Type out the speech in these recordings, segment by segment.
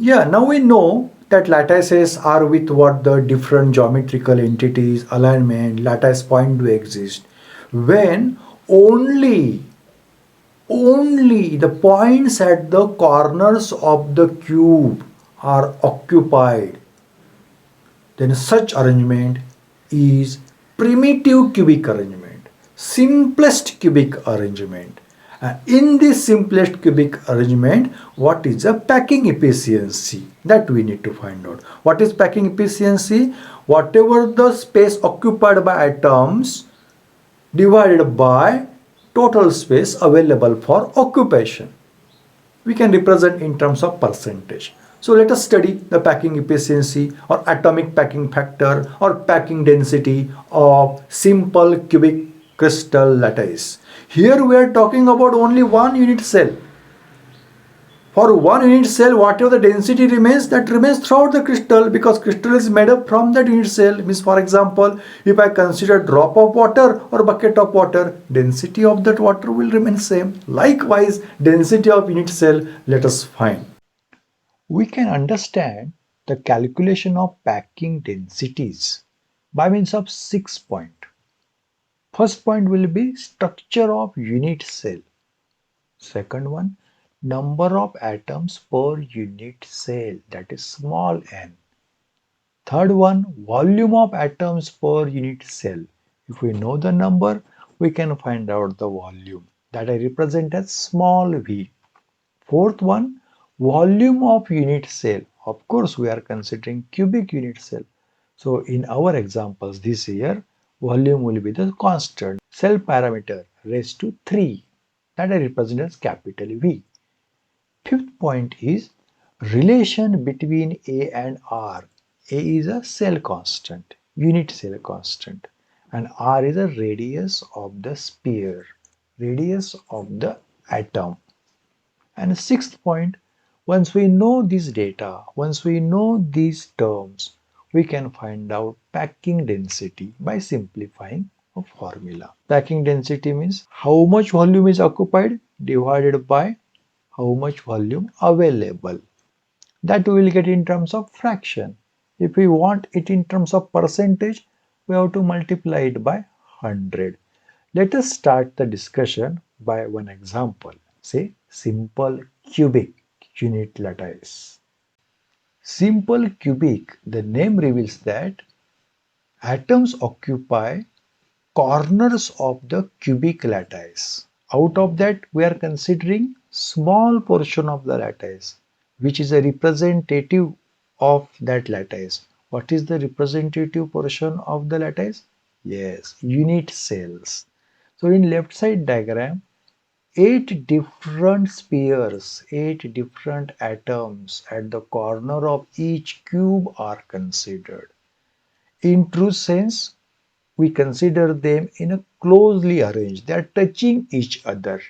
Yeah, now we know that lattices are with what the different geometrical entities, alignment, lattice point to exist when only only the points at the corners of the cube are occupied. Then such arrangement is primitive cubic arrangement, simplest cubic arrangement. And in this simplest cubic arrangement, what is the packing efficiency? That we need to find out. What is packing efficiency? Whatever the space occupied by atoms divided by total space available for occupation. We can represent in terms of percentage. So let us study the packing efficiency or atomic packing factor or packing density of simple cubic crystal lattice. Here we are talking about only one unit cell. For one unit cell, whatever the density remains, that remains throughout the crystal, because crystal is made up from that unit cell. Means, for example, if I consider drop of water or bucket of water, density of that water will remain same. Likewise, density of unit cell, let us find. We can understand the calculation of packing densities by means of 6 points. First point will be structure of unit cell. Second one, number of atoms per unit cell, that is small n. Third one, volume of atoms per unit cell. If we know the number, we can find out the volume, that I represent as small v. Fourth one, volume of unit cell. Of course, we are considering cubic unit cell. So in our examples this year, volume will be the constant cell parameter raised to 3, that I represent as capital V. Fifth point is relation between A and R. A is a cell constant, unit cell constant, and R is a radius of the sphere, radius of the atom. And sixth point, once we know this data, once we know these terms, we can find out packing density by simplifying a formula. Packing density means how much volume is occupied divided by how much volume available. That we will get in terms of fraction. If we want it in terms of percentage, we have to multiply it by 100. Let us start the discussion by one example. Say simple cubic unit lattice. Simple cubic, the name reveals that atoms occupy corners of the cubic lattice. Out of that, we are considering small portion of the lattice, which is a representative of that lattice. What is the representative portion of the lattice? Yes, unit cells. So in left side diagram, 8 different spheres, 8 different atoms at the corner of each cube are considered. In true sense, we consider them in a closely arranged. They are touching each other.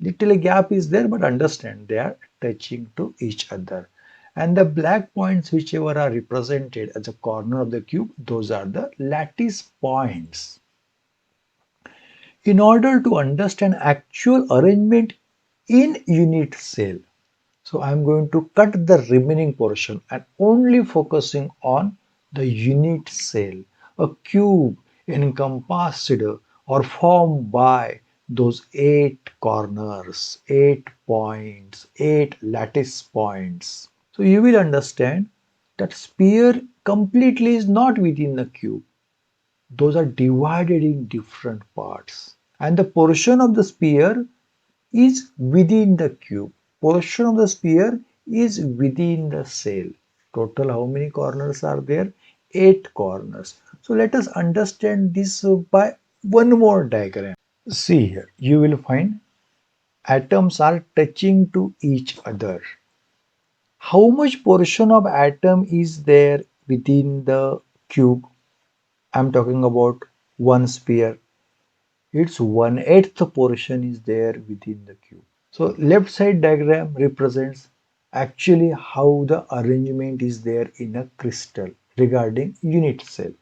Little gap is there, but understand they are touching to each other. And the black points, whichever are represented as a corner of the cube, those are the lattice points. In order to understand actual arrangement in unit cell, so I am going to cut the remaining portion and only focusing on the unit cell, a cube encompassed or formed by those 8 corners, 8 points, 8 lattice points. So you will understand that sphere completely is not within the cube. Those are divided in different parts. And the portion of the sphere is within the cube. Portion of the sphere is within the cell. Total how many corners are there? 8 corners. So let us understand this by one more diagram. See here, you will find atoms are touching to each other. How much portion of atom is there within the cube? I'm talking about one sphere. Its 1/8 portion is there within the cube. So left side diagram represents actually how the arrangement is there in a crystal regarding unit cell.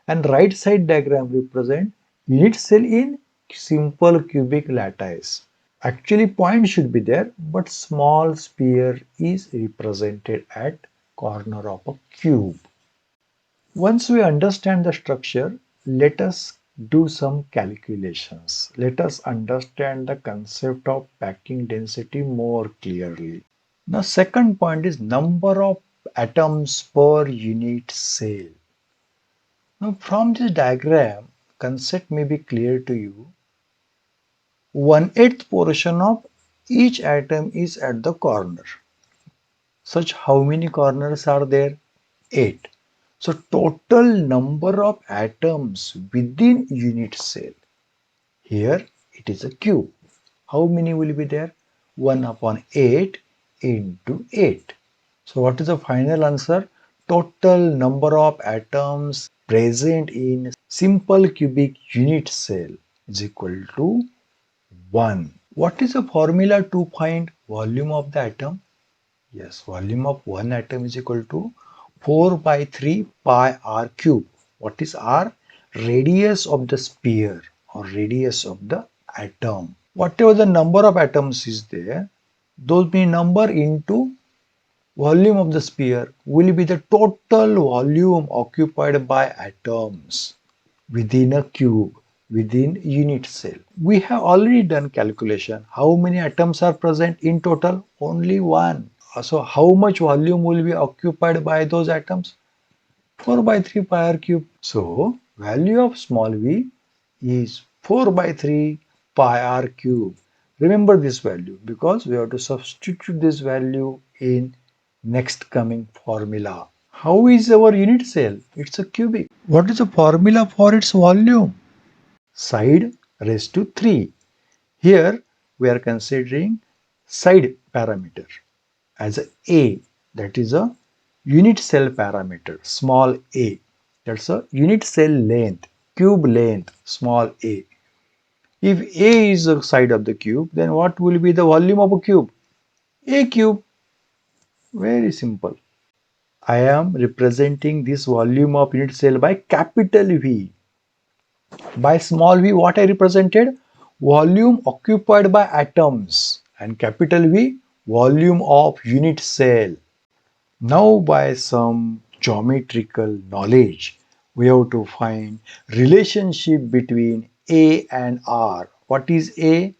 And right side diagram represent unit cell in simple cubic lattice. Actually, point should be there, but small sphere is represented at corner of a cube. Once we understand the structure, let us do some calculations. Let us understand the concept of packing density more clearly. Now, second point is number of atoms per unit cell. Now, from this diagram, concept may be clear to you. 1/8 portion of each atom is at the corner. Such how many corners are there? 8. So total number of atoms within unit cell. Here it is a cube. How many will be there? 1 upon 8 into 8. So what is the final answer? Total number of atoms present in simple cubic unit cell is equal to 1. What is the formula to find volume of the atom? Yes, volume of one atom is equal to 4 by 3 pi r cube. What is r? Radius of the sphere or radius of the atom. Whatever the number of atoms is there, those mean number into volume of the sphere will be the total volume occupied by atoms within a cube, within unit cell. We have already done calculation. How many atoms are present in total? Only one. So how much volume will be occupied by those atoms? 4 by 3 pi r cube. So value of small v is 4 by 3 pi r cube. Remember this value because we have to substitute this value in next coming formula. How is our unit cell? It's a cubic. What is the formula for its volume? Side raised to 3. Here we are considering side parameter as a, that is a unit cell parameter, small a. That's a unit cell length, cube length, small a. If a is the side of the cube, then what will be the volume of a cube? A cube. Very simple. I am representing this volume of unit cell by capital V. By small v, what I represented? Volume occupied by atoms. And capital V, volume of unit cell. Now by some geometrical knowledge, we have to find relationship between A and R. What is A?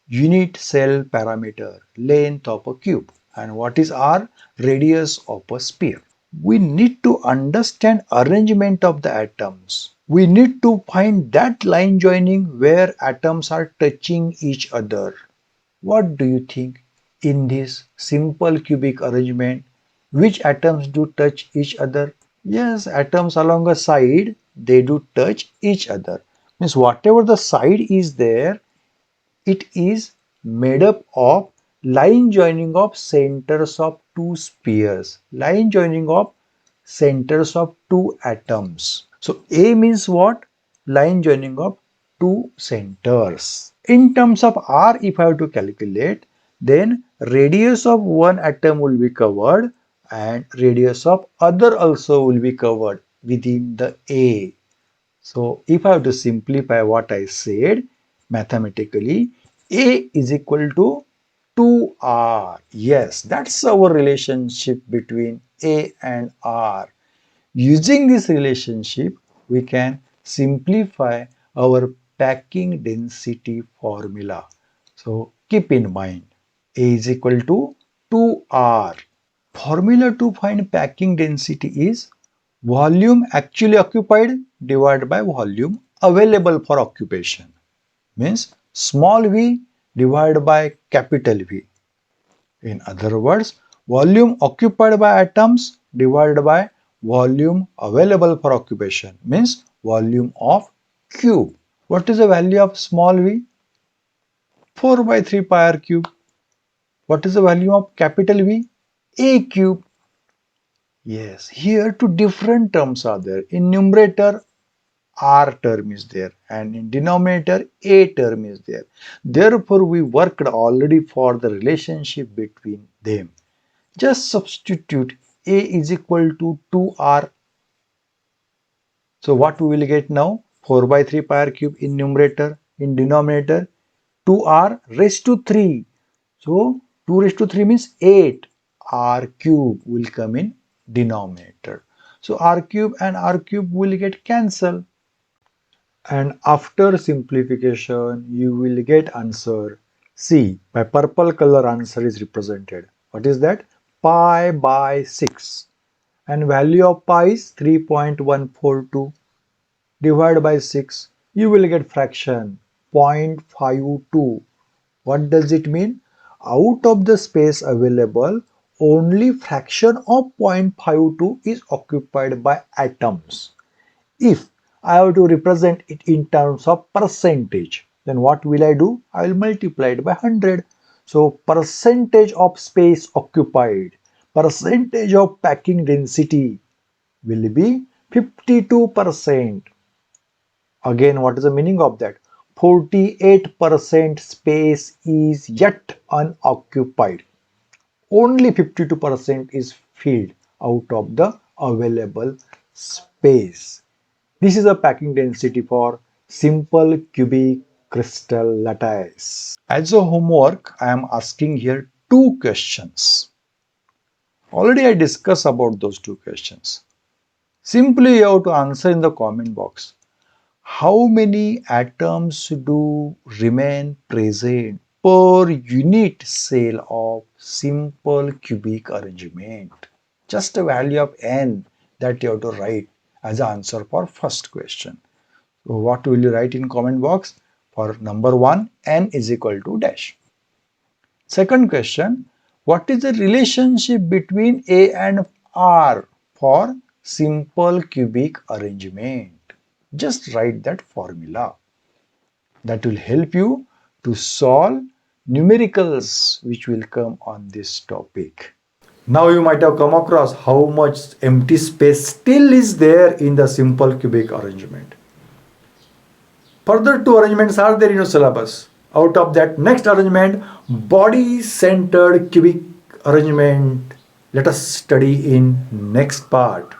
Unit cell parameter, length of a cube. And what is R? Radius of a sphere. We need to understand arrangement of the atoms. We need to find that line joining where atoms are touching each other. What do you think? In this simple cubic arrangement, which atoms do touch each other? Yes, atoms along a side, they do touch each other. Means whatever the side is there, it is made up of line joining of centers of two spheres, line joining of centers of two atoms. So A means what? Line joining of two centers. In terms of R, if I have to calculate, then radius of one atom will be covered and radius of other also will be covered within the A. So if I have to simplify what I said mathematically, A is equal to 2R. Yes, that's our relationship between A and R. Using this relationship, we can simplify our packing density formula. So keep in mind, A is equal to 2R. Formula to find packing density is volume actually occupied divided by volume available for occupation. Means small v divided by capital V. In other words, volume occupied by atoms divided by volume available for occupation means volume of cube. What is the value of small v? 4 by 3 pi r cube. What is the value of capital V? A cube. Yes, here two different terms are there. In numerator, R term is there and in denominator, A term is there. Therefore, we worked already for the relationship between them. Just substitute A is equal to 2R. So what we will get now? 4 by 3 pi r cube in numerator, in denominator 2r raised to 3. So 2 raised to 3 means 8. R cube will come in denominator. So r cube and r cube will get cancelled. And after simplification, you will get answer. See, by purple color answer is represented. What is that? Pi by 6. And value of pi is 3.142. Divide by 6. You will get fraction 0.52. What does it mean? Out of the space available, only fraction of 0.52 is occupied by atoms. If I have to represent it in terms of percentage, then what will I do? I will multiply it by 100. So percentage of space occupied, percentage of packing density will be 52%. Again, what is the meaning of that? 48% space is yet unoccupied. Only 52% is filled out of the available space. This is a packing density for simple cubic crystal lattice. As a homework, I am asking here two questions. Already I discussed about those two questions. Simply you have to answer in the comment box. How many atoms do remain present per unit cell of simple cubic arrangement? Just a value of n that you have to write as an answer for first question. So what will you write in comment box? For number 1, n is equal to dash. Second question, what is the relationship between A and R for simple cubic arrangement? Just write that formula. That will help you to solve numericals which will come on this topic. Now you might have come across how much empty space still is there in the simple cubic arrangement. Further two arrangements are there in your syllabus. Out of that next arrangement, body-centered cubic arrangement, let us study in next part.